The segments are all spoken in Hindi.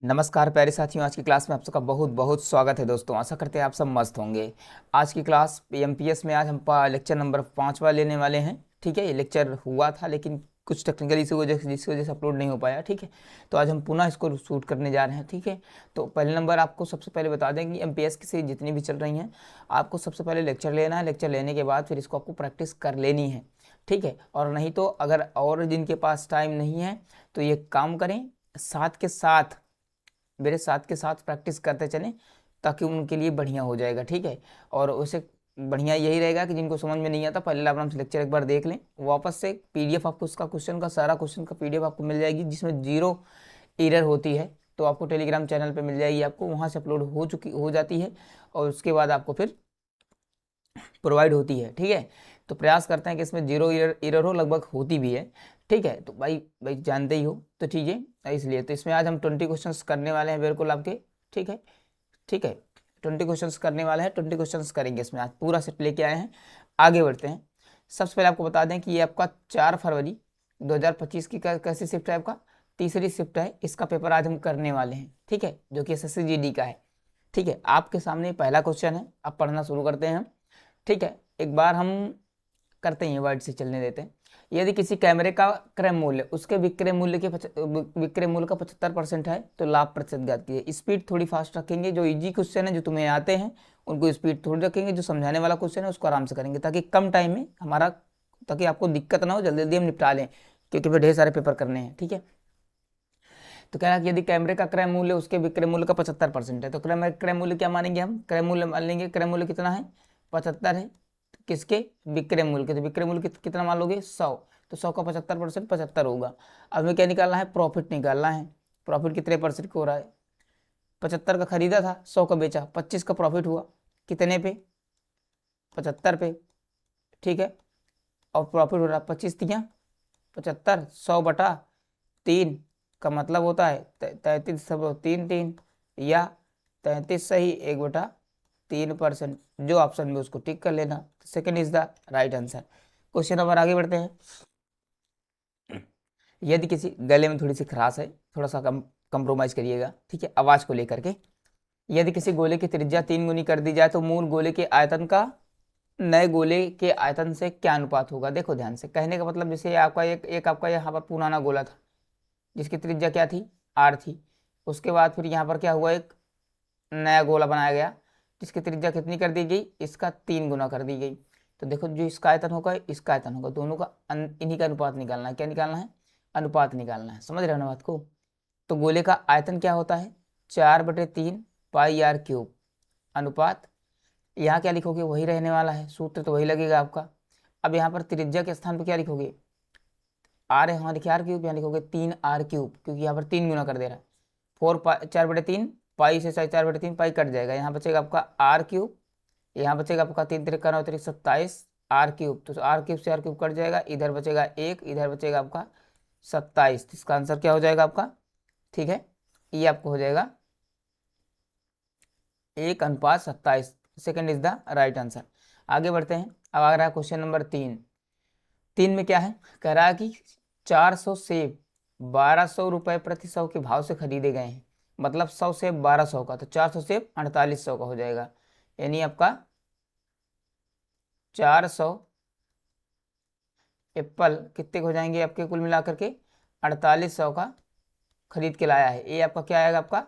नमस्कार प्यारे साथियों, आज की क्लास में आप सबका बहुत बहुत स्वागत है दोस्तों। आशा करते हैं आप सब मस्त होंगे। आज की क्लास एमपीएस में आज हम लेक्चर नंबर 5वां लेने वाले हैं। ठीक है, ये लेक्चर हुआ था लेकिन कुछ टेक्निकल इशू जिसकी वजह से अपलोड नहीं हो पाया। ठीक है, तो आज हम पुनः इसको शूट करने जा रहे हैं। ठीक है, तो पहले नंबर आपको सबसे पहले बता दें कि एमपीएस की सीरीज जितनी भी चल रही हैं, आपको सबसे पहले लेक्चर लेना है। लेक्चर लेने के बाद फिर इसको आपको प्रैक्टिस कर लेनी है। ठीक है, और नहीं तो अगर और जिनके पास टाइम नहीं है तो ये काम करें, साथ के साथ मेरे साथ के साथ प्रैक्टिस करते चलें ताकि उनके लिए बढ़िया हो जाएगा। ठीक है, और उसे बढ़िया यही रहेगा कि जिनको समझ में नहीं आता पहले आराम से लेक्चर एक बार देख लें, वापस से पीडीएफ आपको उसका क्वेश्चन का सारा क्वेश्चन का पीडीएफ आपको मिल जाएगी जिसमें जीरो एरर होती है। तो आपको टेलीग्राम चैनल पे मिल जाएगी, आपको वहाँ से अपलोड हो जाती है और उसके बाद आपको फिर प्रोवाइड होती है। ठीक है, तो प्रयास करते हैं कि इसमें जीरो एरर हो, लगभग होती भी है। ठीक है, तो भाई भाई जानते ही हो तो चीज़ें, इसलिए तो इसमें आज हम 20 क्वेश्चंस करने वाले हैं बिल्कुल आपके। ठीक है, ठीक है, 20 क्वेश्चंस करने वाले हैं, 20 क्वेश्चंस करेंगे इसमें, आज पूरा सेट लेके आए हैं। आगे बढ़ते हैं। सबसे पहले आपको बता दें कि ये आपका 4 फरवरी 2025 की कैसी शिफ्ट है, आपका तीसरी शिफ्ट है। इसका पेपर आज हम करने वाले हैं। ठीक है, जो कि एसएससी जीडी का है। ठीक है, आपके सामने पहला क्वेश्चन है, अब पढ़ना शुरू करते हैं हम। ठीक है, एक बार हम करते हैं, वर्ड से चलने देते हैं। यदि किसी कैमरे का क्रय मूल्य उसके विक्रय मूल्य का 75% है तो लाभ प्रतिशत ज्ञात कीजिए। स्पीड थोड़ी फास्ट रखेंगे, जो इजी क्वेश्चन है जो तुम्हें आते हैं उनको स्पीड थोड़ी रखेंगे, जो समझाने वाला क्वेश्चन है उसको आराम से करेंगे ताकि कम टाइम में हमारा, ताकि आपको दिक्कत ना हो, जल्दी जल्दी हम निपटा लें क्योंकि फिर ढेर सारे पेपर करने हैं। ठीक है, तो कह रहा है कि यदि कैमरे का क्रय मूल्य उसके विक्रय मूल्य का 75% है तो क्रय मूल्य क्या मानेंगे हम, क्रय मूल्य मान लेंगे, क्रय मूल्य कितना है 75 है किसके, विक्रय मूल्य के। तो विक्रय मूल्य कितना मान लोगे 100, तो 100 का 75% 75 होगा। अब हमें क्या निकालना है, प्रॉफिट निकालना है। प्रॉफिट कितने परसेंट को हो रहा है, 75 का खरीदा था, 100 का बेचा, 25 का प्रॉफिट हुआ, कितने पे 75 पे। ठीक है, और प्रॉफिट हो रहा 25 दिया 75, 100/3 का मतलब होता है 33 सब 3 या 33 सही 1/3%। जो ऑप्शन में उसको टिक कर लेना, second is the right answer. Question number आगे बढ़ते हैं। यदि किसी गले में थोड़ी सी खराश है, थोड़ा सा कंप्रोमाइज करिएगा। ठीक है, आवाज को लेकर के। यदि किसी गोले की त्रिज्या 3 गुनी कर दी जाए तो मूल गोले के आयतन का नए गोले के आयतन से क्या अनुपात होगा। देखो ध्यान से, कहने का मतलब जैसे आपका एक आपका यहाँ पर पुराना गोला था जिसकी त्रिज्या क्या थी, आर थी। उसके बाद फिर यहाँ पर क्या हुआ, एक नया गोला बनाया गया जिसकी त्रिज्या कितनी कर दी गई, इसका 3 गुना कर दी गई। तो देखो जो इसका आयतन होगा इसका आयतन होगा, दोनों का इन्हीं का अनुपात निकालना है। क्या निकालना है, अनुपात निकालना है। समझ रहे हो ना बात को। तो गोले का आयतन क्या होता है, 4/3 पाई आर क्यूब, अनुपात यहाँ क्या लिखोगे, वही रहने वाला है, सूत्र तो वही लगेगा आपका। अब यहाँ पर त्रिज्या के स्थान पर क्या लिखोगे, आर है, यहाँ लिखिए आर क्यूब, यहाँ लिखोगे 3r³ क्योंकि यहाँ पर 3 गुना कर दे रहा है। 4/3 पाई से 4/3 पाई कट जाएगा, यहाँ बचेगा आपका r³, यहाँ बचेगा आपका 3×3 = 27 r³। तो r³ से r³ कट जाएगा, इधर बचेगा 1, इधर बचेगा आपका 27। इसका आंसर क्या हो जाएगा आपका, ठीक है, ये आपको हो जाएगा 1:27। Second is the right answer. आगे बढ़ते हैं। अब आ रहा है क्वेश्चन नंबर 3 में क्या है, कह रहा है कि 400 सेब 1200 रुपये प्रति 100 के भाव से खरीदे गए हैं। मतलब 100 सेब 1200 का, तो 400 सेब 4800 का हो जाएगा। यानी आपका 400 एप्पल कितने के हो जाएंगे आपके, कुल मिलाकर के 4800 का खरीद के लाया है। ये आपका क्या आएगा, आपका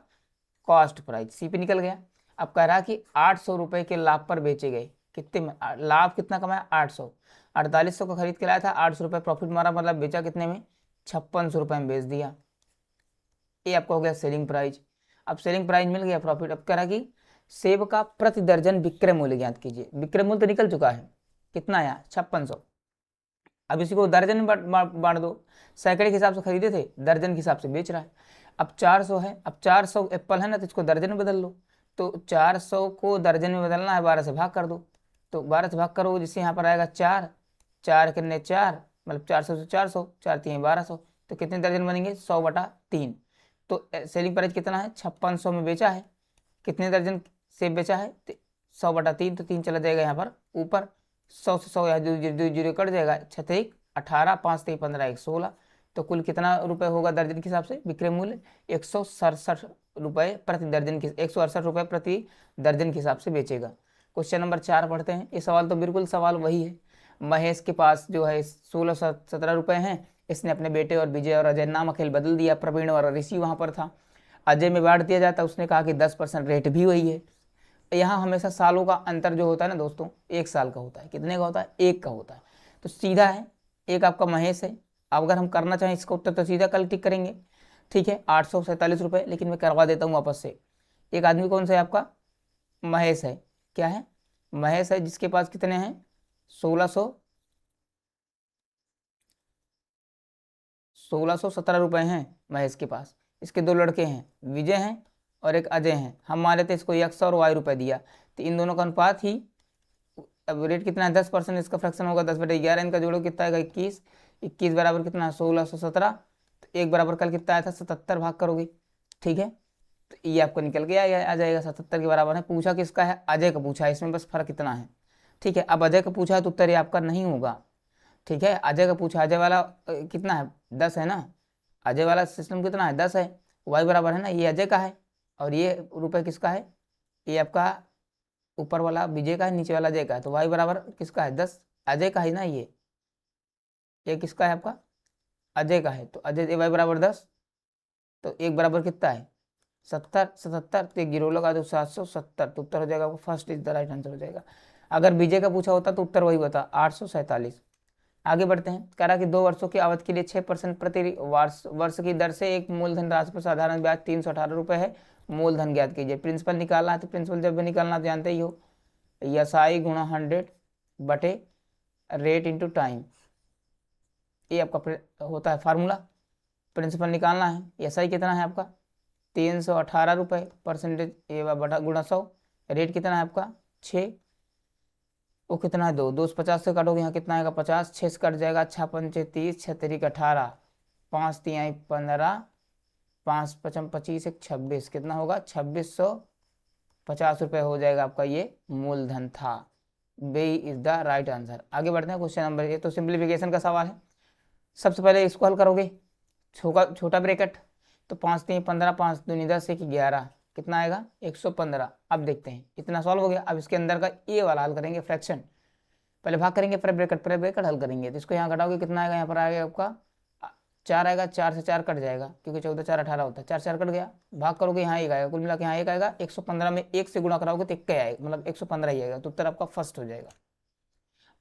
कॉस्ट प्राइस, सी पे निकल गया। अब कह रहा है कि 800 रुपये के लाभ पर बेचे गए। कितने में लाभ कितना कमाया, 800। 4800 का खरीद के लाया था, 800 रुपये प्रॉफिट मारा, मतलब बेचा कितने में, 5600 रुपये में बेच दिया। ये आपका हो गया सेलिंग प्राइस। अब सेलिंग प्राइस मिल गया, प्रॉफिट। अब कह रहा कि सेब का प्रति दर्जन विक्रय मूल्य ज्ञात कीजिए। विक्रय मूल्य तो निकल चुका है, कितना आया 5600। अब इसी को दर्जन में बांट दो, सैकड़े के हिसाब से खरीदे थे, दर्जन के हिसाब से बेच रहा है। अब 400 है, अब 400 एप्पल है ना, तो इसको दर्जन में बदल लो। तो 400 को दर्जन में बदलना है, 12 से भाग कर दो। तो 12 से भाग करो, जिससे यहाँ पर आएगा 4, 4 कितने 4, मतलब 400 से 400, 4×3 1200। तो कितने दर्जन बनेंगे, 100/3। तो सेलिंग प्राइस कितना है, 5600 में बेचा है, कितने दर्जन सेब बेचा है, 100/3। तो 3 चला जाएगा यहाँ पर ऊपर, 100 से 100 यहाँ जीरो जीरो कट जाएगा, 6×1 18, 5×3 15, 1 16। तो कुल कितना रुपए होगा दर्जन के हिसाब से विक्रय मूल्य, 167 रुपये प्रति दर्जन के 168 रुपये प्रति दर्जन के हिसाब से बेचेगा। क्वेश्चन नंबर 4 पढ़ते हैं। ये सवाल तो बिल्कुल सवाल वही है। महेश के पास जो है 1617 रुपये हैं। इसने अपने बेटे और विजय और अजय नाम अकेले बदल दिया। प्रवीण और ऋषि वहाँ पर था। अजय में बांट दिया जाता, उसने कहा कि 10% रेट भी वही है। यहाँ हमेशा सालों का अंतर जो होता है ना दोस्तों, 1 साल का होता है। कितने का होता है? 1 का होता है। तो सीधा है, एक आपका महेश है। अब अगर हम करना चाहें इसका उत्तर तो सीधा कल टिक करेंगे। ठीक है, 847 रुपये, लेकिन मैं करवा देता हूँ वापस से। एक आदमी कौन सा है आपका? महेश है। क्या है? महेश है, जिसके पास कितने हैं? 1617 रुपये हैं महेश के पास। इसके 2 लड़के हैं, विजय हैं और एक अजय हैं। हम मान लेते इसको x और y रुपये दिया, तो इन दोनों का अनुपात ही, अब रेट कितना है? 10%, इसका फ्रैक्शन होगा 10/11। इनका जोड़ो कितना आएगा? 21। 21 बराबर कितना है? 1617। तो 1 बराबर कल कितना आया था? 77 भाग करोगे। ठीक है, तो ये आपको निकल के आ जाएगा 77 के बराबर है। पूछा किसका है? अजय का पूछा है, इसमें बस फर्क कितना है। ठीक है, अब अजय का पूछा है तो उत्तर ये आपका नहीं होगा। ठीक है, अजय का पूछा, अजय वाला कितना है? 10 है ना। अजय वाला सिस्टम कितना है? 10 है। वाई बराबर है ना, ये अजय का है और ये रुपये किसका है? ये आपका ऊपर वाला विजय का है, नीचे वाला अजय का है। तो वाई बराबर किसका है? 10 अजय का है ना। ये किसका है? आपका अजय का है। तो अजय वाई बराबर 10, तो 1 बराबर कितना है? 70। 77 तो 1 जीरो लगा दो, 770। तो उत्तर हो जाएगा आपको first is the right answer हो जाएगा। अगर विजय का पूछा होता तो उत्तर वही होता, 847। आगे बढ़ते हैं। कह रहा कि 2 वर्षों की अवधि के लिए 6% प्रति वर्ष की दर से एक मूलधन राशि पर साधारण ब्याज 318 रुपये है। मूलधन ज्ञात कीजिए। प्रिंसिपल निकालना है, तो प्रिंसिपल जब भी निकालना तो जानते ही हो, SI गुणा 100 बटे रेट इंटू टाइम। ये आपका होता है फार्मूला। प्रिंसिपल निकालना है, SI कितना है आपका? 318 रुपये, परसेंटेज ये बटा गुणा 100। रेट कितना है आपका? 6। वो कितना है? 2। 2 से 50 से काटोगे, यहाँ कितना आएगा? 50। 6 से कट जाएगा। 6 पंचे 30, 6 तिरिक 18, 5 तिहाई 15, 5 पचम 25, 1 26। कितना होगा? 2650 रुपये हो जाएगा आपका। ये मूलधन था। B is the right answer. आगे बढ़ते हैं। क्वेश्चन नंबर, ये तो सिंप्लीफिकेशन का सवाल है। सबसे पहले इसको हल करोगे, छोटा ब्रैकेट, तो 5 3 15, 5 दूनी 10, 1 11, कितना आएगा? 115। अब देखते हैं, इतना सॉल्व हो गया। अब इसके अंदर का ये वाला हल करेंगे, फ्रैक्शन। पहले भाग करेंगे, फिर ब्रैकेट हल करेंगे। तो इसको यहाँ घटाओगे, कितना आएगा? यहाँ पर आएगा आपका 4 आएगा। 4 से 4 कट जाएगा, क्योंकि 14 4 18 होता है। 4 4 कट गया। भाग करोगे, यहाँ 1 आएगा। कुल मिला के यहाँ 1 आएगा। 115 में 1 से गुणा कराओगे तो 1 आएगा, मतलब 115 ही आएगा। तो उत्तर आपका फर्स्ट हो जाएगा।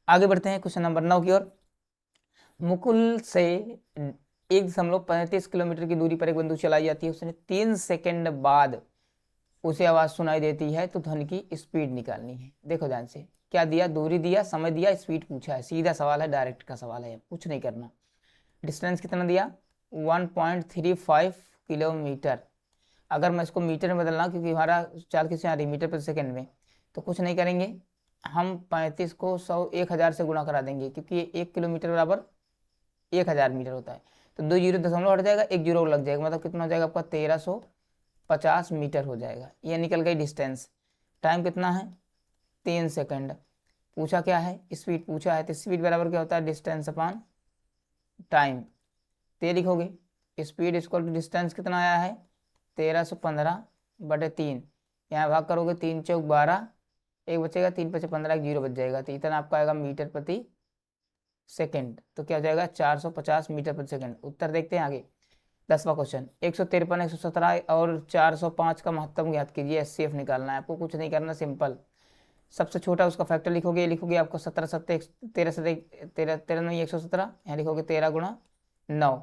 आगे बढ़ते हैं क्वेश्चन नंबर 9 की ओर। मुकुल से 1.35 किलोमीटर की दूरी पर एक बंदूक चलाई जाती है। उसने 3 सेकंड बाद उसे आवाज सुनाई देती है, तो ध्वनि की स्पीड निकालनी है। देखो ध्यान से, क्या दिया? दूरी दिया, समय दिया, स्पीड पूछा है। सीधा सवाल है, डायरेक्ट का सवाल है, कुछ नहीं करना। डिस्टेंस कितना दिया? 1.35 किलोमीटर। अगर मैं इसको मीटर में बदलना, क्योंकि हमारा चाल किससे आ रही? मीटर प्रति सेकंड में, तो कुछ नहीं करेंगे हम। 35 को 100 1000 से गुणा करा देंगे, क्योंकि ये 1 किलोमीटर बराबर 1000 मीटर होता है। तो 2 जीरो दशमलव हट जाएगा, 1 जीरो लग जाएगा, मतलब कितना हो जाएगा आपका? 1350 मीटर हो जाएगा। ये निकल गई डिस्टेंस। टाइम कितना है? 3 सेकंड। पूछा क्या है? स्पीड पूछा है। तो स्पीड बराबर क्या होता है? Distance upon time. तो ये लिखोगे, स्पीड इक्वल टू डिस्टेंस कितना आया है? 1315 बटे 3। यहाँ भाग करोगे, 3 चौक 12, 1 बचेगा, 3 पचे 15, 1 जीरो बच जाएगा। तो इतना आपका आएगा मीटर प्रति सेकंड। तो क्या हो जाएगा? 450 मीटर प्रति सेकंड। उत्तर देखते हैं आगे। 10वां क्वेश्चन। 153, 117 और 405 का महत्तम ज्ञात कीजिए। SCF निकालना है आपको, कुछ नहीं करना, सिंपल। सबसे छोटा उसका फैक्टर लिखोगे आपको 17 7 13 13 13 9 117। यहाँ लिखोगे 13 गुणा 9।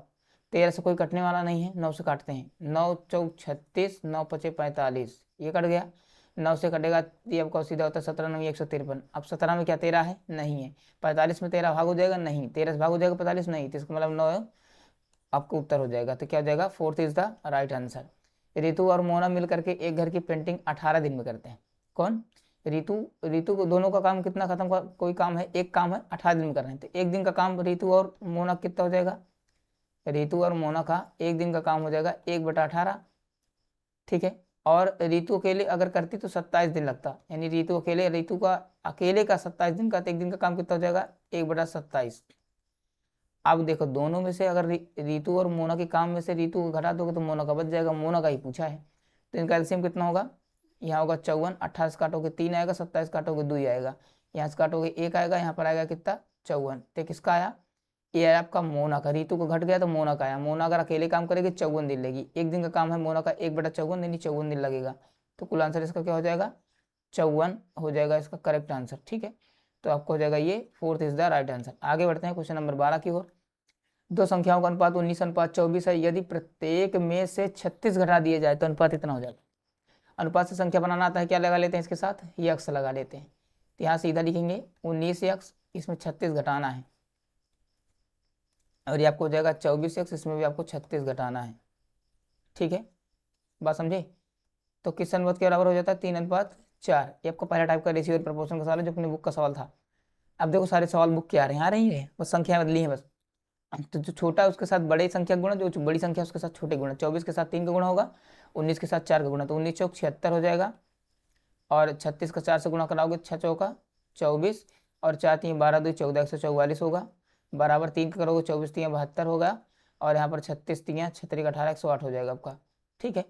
13 से कोई कटने वाला नहीं है, 9 से काटते हैं। 9 चौक 36, 9 पचे 45, ये कट गया। 9 से कटेगा, ये आपका सीधा होता है 17 9 153। अब 17 में क्या 13 है? नहीं है। 45 में 13 भाग हो जाएगा? नहीं। 13 से भाग हो जाएगा 45? नहीं। तो इसका मतलब 9 आपको उत्तर हो जाएगा। तो क्या हो जाएगा? Fourth is the right answer. Ritu और मोना मिल करके एक घर की पेंटिंग 18 दिन में करते हैं। कौन? रितु को दोनों का काम कितना खत्म का कोई काम है? एक काम है, 18 दिन में कर रहे हैं। तो एक दिन का काम रितु और मोना कितना हो जाएगा? रितु और मोना का एक दिन का काम हो जाएगा 1/18। ठीक है, और रितु अकेले अगर करती तो 27 दिन लगता। यानी रितु का अकेले का 27 दिन का, तो एक दिन का काम कितना हो जाएगा? 1/27। अब देखो, दोनों में से अगर रितु और मोना के काम में से रितु को घटा दोगे तो मोना का बच जाएगा। मोना का ही पूछा है, तो इनका एलसीएम कितना होगा, यहाँ होगा 54, 18 से काटोगे 3 आएगा, 27 काटोगे 2 आएगा, यहाँ से काटोगे 1 आएगा, यहाँ पर आएगा कितना 54। तो किसका आया, ये आया आपका मोना का। रीतु को घट गया तो मोना का आया। मोना अगर अकेले काम करेगी 54 दिन लेगी, एक दिन का काम है मोना का 1/54 दिन, 54 दिन लगेगा। तो कुल आंसर इसका क्या हो जाएगा, 54 हो जाएगा इसका करेक्ट आंसर। ठीक है, तो आपको हो जाएगा ये 4th is the right answer. आगे बढ़ते हैं क्वेश्चन नंबर 12 की ओर। दो संख्याओं का अनुपात 19:24 है, यदि प्रत्येक में से 36 घटा दिए जाए तो अनुपात इतना हो जाएगा। अनुपात से संख्या बनाना आता है, क्या लगा लेते हैं इसके साथ, यक्स लगा लेते हैं। तो यहाँ सीधा लिखेंगे 19x, इसमें 36 घटाना है, और ये आपको हो जाएगा 24x, इसमें भी आपको 36 घटाना है। ठीक है, बात समझे। तो किस अनुपात के बराबर हो जाता है, 3:4। ये आपको पहला टाइप का रेशियो प्रोपोर्शन का सवाल है, जो अपनी बुक का सवाल था। अब देखो सारे सवाल बुक के आ रहे हैं, आ रही है, बस संख्या बदली है बस। तो जो छोटा है उसके साथ बड़े संख्या का गुणा, जो बड़ी संख्या है उसके साथ छोटे गुणा। 24 के साथ 3 का गुणा होगा, 19 के साथ 4 का गुणा, तो 19 चौक 76 हो जाएगा, और 36 का 4 से गुणा कराओगे 6 चौका 24, और 4 3 12 2 14, 144 होगा, बराबर 3 का करोगे 24 3 72 होगा, और यहाँ पर 36 3 36 18 108 हो जाएगा आपका। ठीक है,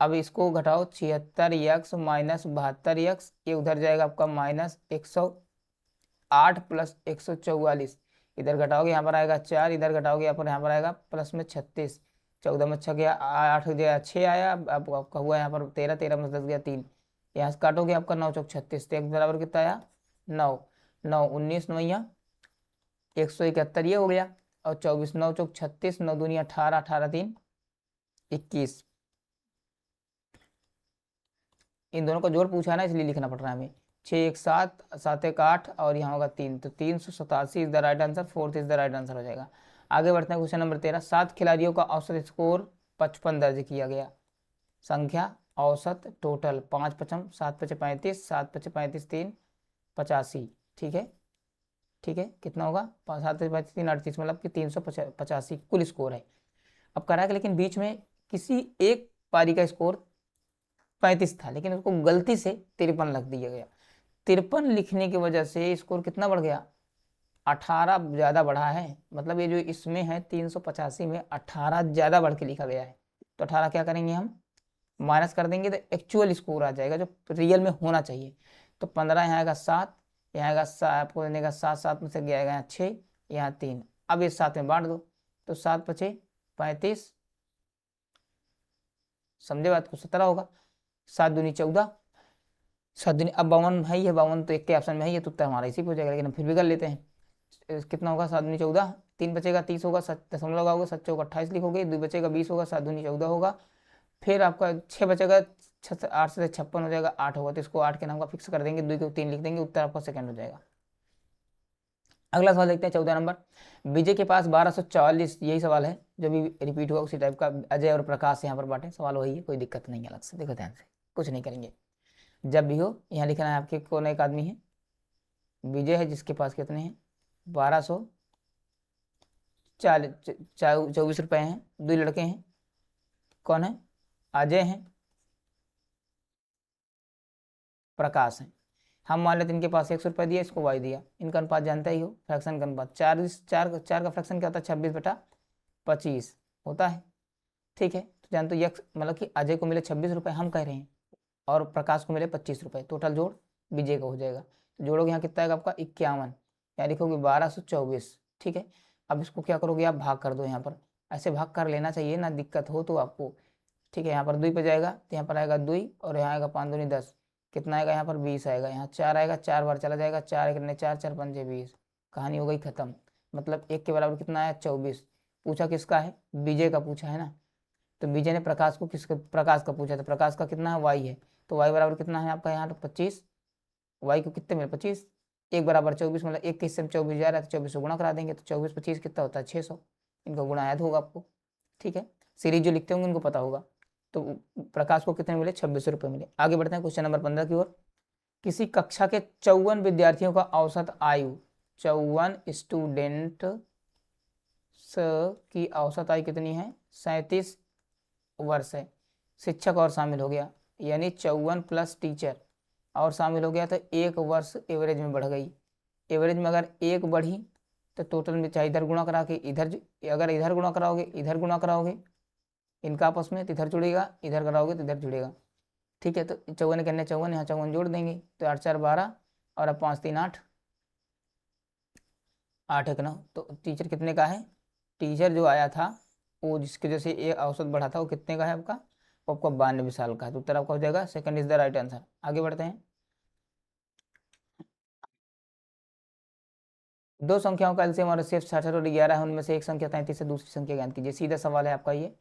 अब इसको घटाओ, 76x माइनस 72x, ये उधर जाएगा आपका -108 प्लस 144, इधर घटाओगे यहाँ पर आएगा 4, इधर घटाओगे यहाँ पर आएगा प्लस में 36, 14 में 6 गया, 8 गया 6 आया, अब आपका हुआ यहाँ पर 13, 13 में 10 गया 3, यहाँ से काटोगे आपका 9 चौक 36, तो एक बराबर कितना आया 9, 9 19 9 171 ये हो गया, और 24 9 चौक 36, 9 दूनी 18, 18 3 21। इन दोनों का जोड़ पूछा ना, इसलिए लिखना पड़ रहा है हमें। 6 1 7, 7 1 8, और यहाँ होगा 3, तो 387 is the right answer, 4th is the right answer हो जाएगा। आगे बढ़ते हैं क्वेश्चन नंबर 13। 7 खिलाड़ियों का औसत स्कोर 55 दर्ज किया गया। संख्या औसत टोटल 5 5 7 5 35, 7 5 35 3 85। ठीक है, ठीक है, कितना होगा 7 35 3 38, मतलब कि 385 कुल स्कोर है। अब करा कि लेकिन बीच में किसी एक पारी का स्कोर 35 था, लेकिन उसको गलती से 53 लिख दिया गया। 53 लिखने की वजह से स्कोर कितना बढ़ गया, 18 ज़्यादा बढ़ा है। मतलब ये जो इसमें है 385 में 18 ज़्यादा बढ़ के लिखा गया है। तो 18 क्या करेंगे हम, माइनस कर देंगे, तो एक्चुअल स्कोर आ जाएगा जो रियल में होना चाहिए। तो 15 यहाँ आएगा 7, यहाँ आएगा आपको देने का 7, 7 में से गया यहाँ 6, यहाँ 3। अब इस 7 में बांट दो, तो 7 5 35, समझे बात को, 17 होगा, 7 दूनी 14, 7 दूनी, अब 52 है ही है, 52 तो एक के ऑप्शन में है, ये तो उत्तर हमारा इसी पे हो जाएगा, लेकिन हम फिर भी कर लेते हैं। कितना होगा, 7 दूनी 14, 3 बचेगा 30 होगा, 7 होगा, 7 चौक 28 लिखोगे, 2 बचेगा 20 होगा, 7 दूनी 14 होगा, फिर आपका 6 बचेगा, 8 से 56 हो जाएगा, 8 होगा, तो इसको 8 के नाम का फिक्स कर देंगे, 2 को 3 लिख देंगे, उत्तर आपका सेकंड हो जाएगा। अगला सवाल देखते हैं 14 नंबर। विजय के पास 1244, यही सवाल है जो भी रिपीट हुआ उसी टाइप का। अजय और प्रकाश यहाँ पर बांटे, सवाल वही है, कोई दिक्कत नहीं है अलग से, देखो ध्यान से, कुछ नहीं करेंगे। जब भी हो यहाँ लिखना है आपके कौन एक आदमी है, विजय है जिसके पास कितने हैं 1224 रुपए हैं, 2 लड़के हैं, कौन है, अजय हैं, प्रकाश हैं। हम मान लेते हैं इनके पास 100 रुपये दिया, इसको वाई दिया, इनका अनुपात जानता ही हो, फ्रैक्शन का अनुपात 4 का फ्रैक्शन क्या होता है, 26/25 होता है। ठीक है, तो जानते हो यक्स, मतलब कि अजय को मिले 26 रुपये हम कह रहे हैं, और प्रकाश को मिले 25 रुपये, टोटल जोड़ विजय का हो जाएगा। तो जोड़ोगे यहाँ कितना आएगा आपका 51, यहाँ लिखोगे 1224। ठीक है, अब इसको क्या करोगे आप, भाग कर दो, यहाँ पर ऐसे भाग कर लेना चाहिए ना, दिक्कत हो तो आपको। ठीक है, यहाँ पर 2 पे जाएगा, तो यहाँ पर आएगा 2, और यहाँ आएगा 5 दूनी 10, कितना आएगा यहाँ पर 20 आएगा, यहाँ 4 आएगा, 4 बार चला जाएगा, 4 1 4 4 5 20, कहानी हो गई खत्म। मतलब 1 के बराबर कितना आया 24। पूछा किसका है, विजय का पूछा है ना, तो विजय ने प्रकाश को प्रकाश का पूछा, तो प्रकाश का कितना है वाई है, तो वाई बराबर कितना है आपका यहाँ 25, वाई को कितने में 25, 1 बराबर 24, मतलब 1 के हिस्से में 24 जा रहा है, तो 24 से गुणा करा देंगे, तो 24 25 कितना होता है 600, इनका गुणा याद होगा आपको। ठीक है, सीरीज जो लिखते होंगे उनको पता होगा। तो प्रकाश को कितने मिले 26 रुपये मिले। आगे बढ़ते हैं क्वेश्चन नंबर 15 की ओर। किसी कक्षा के 54 विद्यार्थियों का औसत आयु, 54 स्टूडेंट की औसत आयु कितनी है 37 वर्ष है। शिक्षक और शामिल हो गया, यानी 54 प्लस टीचर और शामिल हो गया, तो 1 वर्ष एवरेज में बढ़ गई। एवरेज में अगर 1 बढ़ी तो टोटल में चाहे इधर गुणा करा के इधर, अगर इधर गुणा कराओगे इधर गुणा कराओगे इनका आपस में, तो इधर जुड़ेगा, इधर कराओगे तो इधर जुड़ेगा। ठीक है, तो 54 करने 54, यहाँ 54 जोड़ देंगे तो 8 4 12 और अब 5 3 8, 8 1 9। तो टीचर कितने का है? टीचर जो आया था वो जिसके जैसे ये औसत बढ़ा था वो कितने का है आपका? वो आपका 92 साल का है। तो उत्तर आपका हो जाएगा second is the right answer. आगे बढ़ते हैं। दो संख्याओं का एलसीएम और एचसीएफ 66 और 11 है, उनमें से एक संख्या 33 है, दूसरी संख्या ज्ञात कीजिए। सीधा सवाल है आपका ये।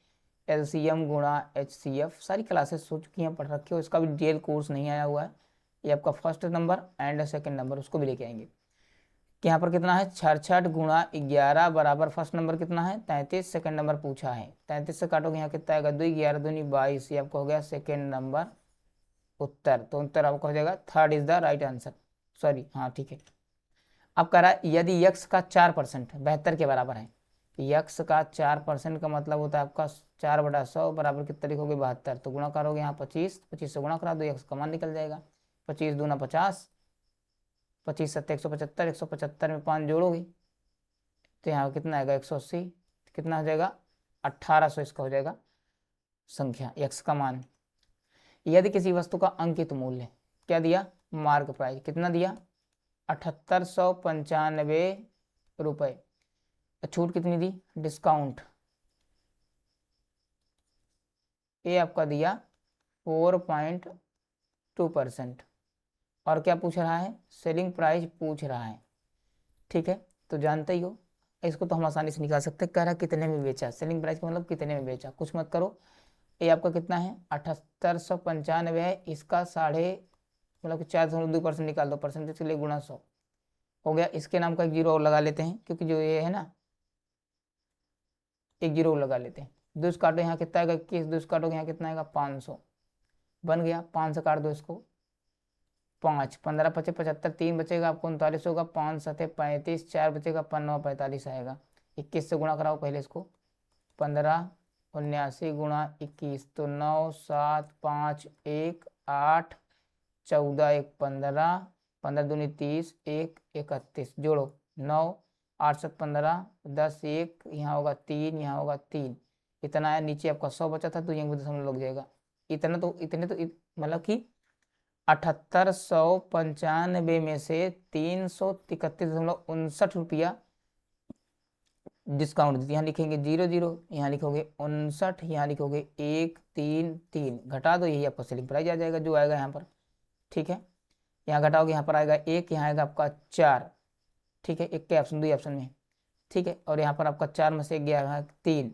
एलसीएम गुणा एचसीएफ सारी क्लासेस हो चुकी हैं, पढ़ रखे हो, इसका भी डिटेल कोर्स नहीं आया हुआ है। ये आपका first number and second number उसको भी लेके आएंगे कि यहाँ पर कितना है 66 गुणा 11 बराबर फर्स्ट नंबर कितना है 33, सेकंड नंबर पूछा है। 33 से काटोगे यहाँ कितना आएगा 2 11 दूनी 22, ये आपका हो गया सेकंड नंबर उत्तर। तो उत्तर आपका हो जाएगा third is the right answer. Sorry, हाँ ठीक है। अब कह रहा है यदि यक्स का 4% 72 के बराबर है, यक्स का 4% का मतलब होता है आपका 4/100 बराबर कितना लिखोगे 72। तो गुणा करोगे यहाँ 25, 25 से गुणा करा दो, यक्स का मान निकल जाएगा। 25 दूना 50, 25 सत्ते 175, 175 में 5 जोड़ोगे तो यहाँ कितना आएगा 180, कितना हो जाएगा 1800 इसका हो जाएगा संख्या यक्स का मान। यदि किसी वस्तु का अंकित मूल्य क्या दिया, मार्क प्राइस कितना दिया 7895 रुपये, छूट कितनी दी, डिस्काउंट ये आपका दिया 4.2%। और क्या पूछ रहा है, सेलिंग प्राइस पूछ रहा है। ठीक है, तो जानते ही हो इसको तो हम आसानी से निकाल सकते हैं। कह रहा कितने में बेचा, सेलिंग प्राइस का मतलब कितने में बेचा, कुछ मत करो। ये आपका कितना है 7895 है, इसका साढ़े मतलब कि 4.2% निकाल दो, परसेंटेज के लिए गुणा 100 हो गया। इसके नाम का एक जीरो और लगा लेते हैं क्योंकि जो ये है ना, एक जीरो लगा लेते हैं। दो काटो यहाँ कितना आएगा 21, दो काटोगे यहाँ कितना आएगा 500, बन गया। 5 से काट दो इसको, 5 15 25 75, 3 बचेगा आपको 39 होगा, 5 7 35, 4 बचेगा 5 9 45 आएगा। 21 से गुणा कराओ पहले इसको, 15 79 गुणा 21 तो 9 7 5 1 8 14 1 15, 15 दूनी 30, 1 31 जोड़ो 9 8 7 15 10 1, यहाँ होगा 3, यहाँ होगा 3, इतना है। नीचे आपका 100 बचा था तो यहाँ दशमलव लग जाएगा। इतना तो इतने तो मतलब कि 7895 में से 331.59 रुपया डिस्काउंट दीजिए। यहाँ लिखेंगे 00, यहाँ लिखोगे 59, यहाँ लिखोगे 133, घटा दो, यही आपका सेलिंग प्राइस आ जाएगा जो आएगा यहाँ पर। ठीक है, यहाँ घटाओगे यहाँ पर आएगा 1, यहाँ आएगा आपका 4। ठीक है, एक के ऑप्शन 2 ऑप्शन में। ठीक है, और यहाँ पर आपका 4 में से 1 गया 3।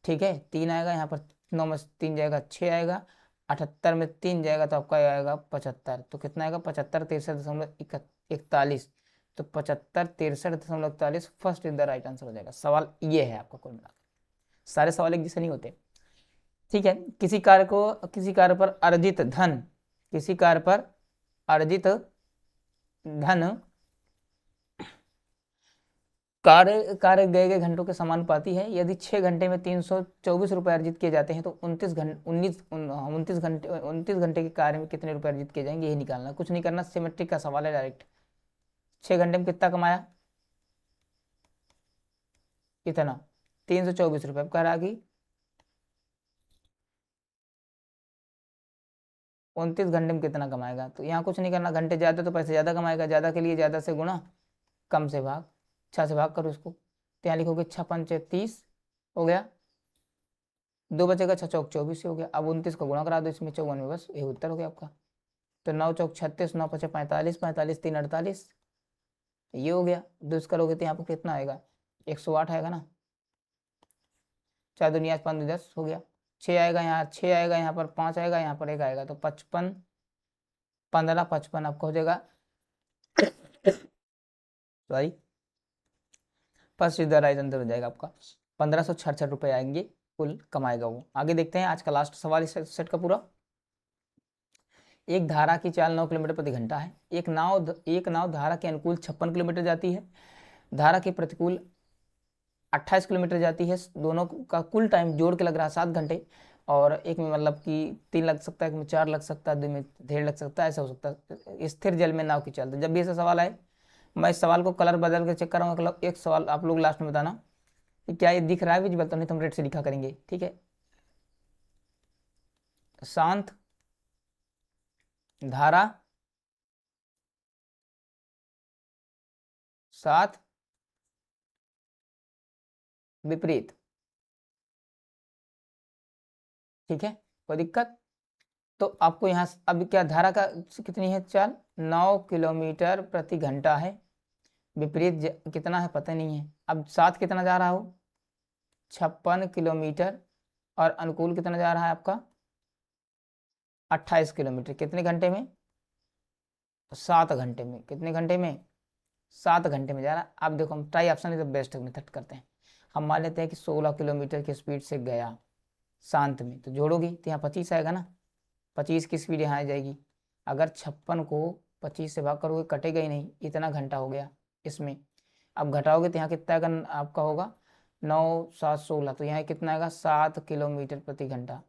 ठीक है, 3 आएगा यहाँ पर, 9 में से 3 जाएगा 6 आएगा, 78 में 3 जाएगा तो आपका आएगा 75। तो कितना आएगा 75 63.41। तो 75 63.41 first is the right answer हो जाएगा। सवाल ये है आपका, कुल मिलाकर सारे सवाल एक जैसे नहीं होते। ठीक है, किसी कार्य पर अर्जित धन, किसी कार्य पर अर्जित धन कार्य गए गए घंटों के समानुपाती है। यदि 6 घंटे में 324 रुपये अर्जित किए जाते हैं तो 29 घंटे के कार्य में कितने रुपए अर्जित किए जाएंगे, ये निकालना। कुछ नहीं करना, सिमेट्रिक का सवाल है डायरेक्ट। 6 घंटे में कितना कमाया, कितना 324 रुपये। अब कह रहा कि 29 घंटे में कितना कमाएगा, तो यहाँ कुछ नहीं करना, घंटे ज़्यादा तो पैसे ज़्यादा कमाएगा, ज़्यादा के लिए ज़्यादा से गुणा, कम से भाग, 6 से भाग करो इसको। तो यहाँ लिखोगे 6 5 30 हो गया, 2 बचेगा, 6 चौक 24 हो गया। अब 29 को गुणा करा दो इसमें 54 में, बस ये उत्तर हो गया आपका। तो 9 चौक 36, 9 5 45, 45 3 48, ये हो गया। 2 करोगे तो यहाँ पर कितना आएगा 108 आएगा ना, 4 दुनिया 5 10 हो गया। 6 आएगा यहाँ, 6 आएगा यहाँ पर, 5 आएगा यहाँ पर, 1 आएगा तो 55 15 55 आपको हो जाएगा सॉरी फर्स्ट इधर राइट आंसर हो जाएगा आपका। 1566 रुपये आएंगे कुल कमाएगा वो। आगे देखते हैं आज का लास्ट सवाल इस सेट का पूरा। एक धारा की चाल 9 किलोमीटर प्रति घंटा है। एक नाव धारा के अनुकूल 56 किलोमीटर जाती है, धारा के प्रतिकूल 28 किलोमीटर जाती है। दोनों का कुल टाइम जोड़ के लग रहा है 7 घंटे, और एक में मतलब कि 3 लग सकता है, एक में 4 लग सकता है, 2 में 1.5 लग सकता है, ऐसा हो सकता है। स्थिर जल में नाव की चाल, जब भी ऐसा सवाल आए मैं इस सवाल को कलर बदल के चेक कराऊंगा। एक सवाल आप लोग लास्ट में बताना कि क्या ये दिख रहा है विजिबल, तो नहीं तो हम रेड से लिखा करेंगे। ठीक है, शांत धारा साथ विपरीत। ठीक है, कोई दिक्कत? तो आपको यहाँ अब क्या धारा का कितनी है चाल, 9 किलोमीटर प्रति घंटा है। विपरीत कितना है पता नहीं है। अब साथ कितना जा रहा हो, 56 किलोमीटर, और अनुकूल कितना जा रहा है आपका 28 किलोमीटर। कितने घंटे में, 7 घंटे में। कितने घंटे में, 7 घंटे में जा रहा है। अब देखो हम try option is the best method करते हैं। हम मान लेते हैं कि 16 किलोमीटर की स्पीड से गया शांत में, तो जोड़ोगी तो यहाँ 25 आएगा ना, 25 की स्पीड यहाँ आ जाएगी। अगर 56 को 25 से भाग करोगे कटेगा ही नहीं, इतना घंटा हो गया इसमें। अब घटाओगे तो यहाँ कितना आएगा आपका होगा 9 7 16, तो यहाँ कितना आएगा 7 किलोमीटर प्रति घंटा।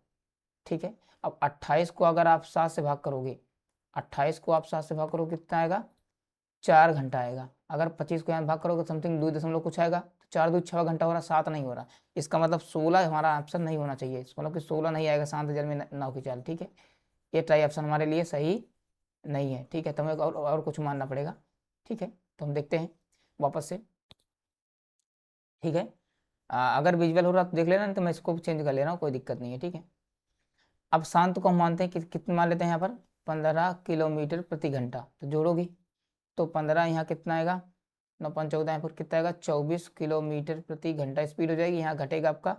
ठीक है, अब 28 को अगर आप 7 से भाग करोगे, 28 को आप 7 से भाग करोगे कितना आएगा 4 घंटा आएगा। अगर 25 को यहाँ भाग करोगे समथिंग 2 दशमलव कुछ आएगा, तो 4 2 6 घंटा हो रहा, 7 नहीं हो रहा। इसका मतलब 16 हमारा ऑप्शन नहीं होना चाहिए। इसका मतलब कि 16 नहीं आएगा शांत जल में नाव की चाल। ठीक है, ये ट्राई ऑप्शन हमारे लिए सही नहीं है। ठीक है, तो हमें और कुछ मानना पड़ेगा। ठीक है, तो हम देखते हैं वापस से। ठीक है, अगर विजुअल हो रहा तो देख लेना, नहीं तो मैं इसको चेंज कर ले रहा हूँ, कोई दिक्कत नहीं है। ठीक है, अब शांत को हम मानते हैं कि कितने मान लेते हैं यहाँ पर 15 किलोमीटर प्रति घंटा, तो जोड़ोगी तो 15 यहाँ कितना आएगा 9 5 14, यहाँ पर कितना आएगा 24 किलोमीटर प्रति घंटा स्पीड हो जाएगी। यहाँ घटेगा आपका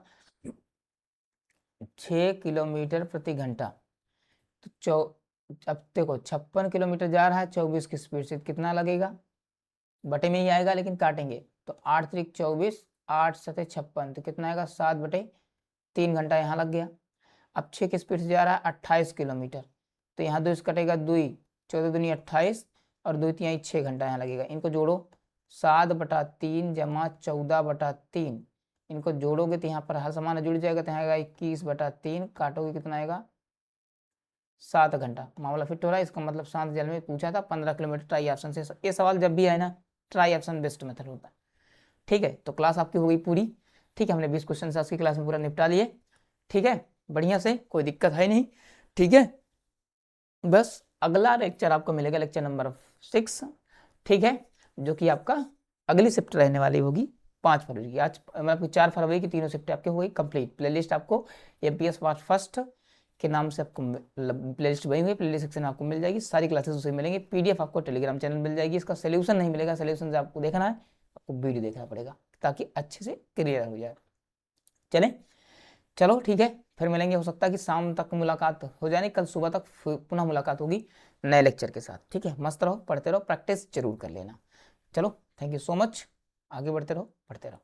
6 किलोमीटर प्रति घंटा। तो अब देखो 56 किलोमीटर जा रहा है 24 की स्पीड से, कितना लगेगा बटे में ही आएगा, लेकिन काटेंगे तो 8 3 24, 8 7 56, तो कितना आएगा 7/3 घंटा यहाँ लग गया। अब 6 की स्पीड से जा रहा है 28 किलोमीटर, तो यहाँ 2 कटेगा 2, 14 दूनी 28, और 2 3 6 घंटा यहाँ लगेगा। इनको जोड़ो 7/3 जमा 14/3, इनको जोड़ोगे तो यहाँ पर हर समान जुड़ जाएगा, तो यहाँ आएगा 21/3, काटोगे कितना आएगा 7 घंटा। मामला फिट हो रहा है। इसका मतलब शांत जल में पूछा था 15 किलोमीटर ट्राई ऑप्शन से। ये सवाल जब भी आए ना, ट्राई ऑप्शन बेस्ट मेथड होता है। ठीक है, तो क्लास आपकी हो गई पूरी। ठीक है, हमने 20 क्वेश्चन से आज की क्लास में पूरा निपटा लिए। ठीक है, बढ़िया से, कोई दिक्कत है नहीं। ठीक है, बस अगला लेक्चर आपको मिलेगा लेक्चर नंबर 6। ठीक है, जो कि आपका अगली शिफ्ट रहने वाली होगी 5 फरवरी की। आज मतलब 4 फरवरी की तीनों शिफ्ट आपके हो गई कंप्लीट। प्लेलिस्ट आपको एमपीएस पार्ट फर्स्ट के नाम से आपको प्लेलिस्ट बनी हुई, प्लेलिस्ट सेक्शन में आपको मिल जाएगी। सारी क्लासेस उसे मिलेंगे। पीडीएफ आपको टेलीग्राम चैनल मिल जाएगी। इसका सोल्यूशन नहीं मिलेगा, सोल्यूशन से आपको देखना है, आपको वीडियो देखना पड़ेगा ताकि अच्छे से क्लियर हो जाए। चलें, चलो ठीक है, फिर मिलेंगे। हो सकता है कि शाम तक मुलाकात हो जाए, कल सुबह तक पुनः मुलाकात होगी नए लेक्चर के साथ। ठीक है, मस्त रहो, पढ़ते रहो, प्रैक्टिस जरूर कर लेना। चलो, थैंक यू सो मच। आगे बढ़ते रहो, पढ़ते रहो।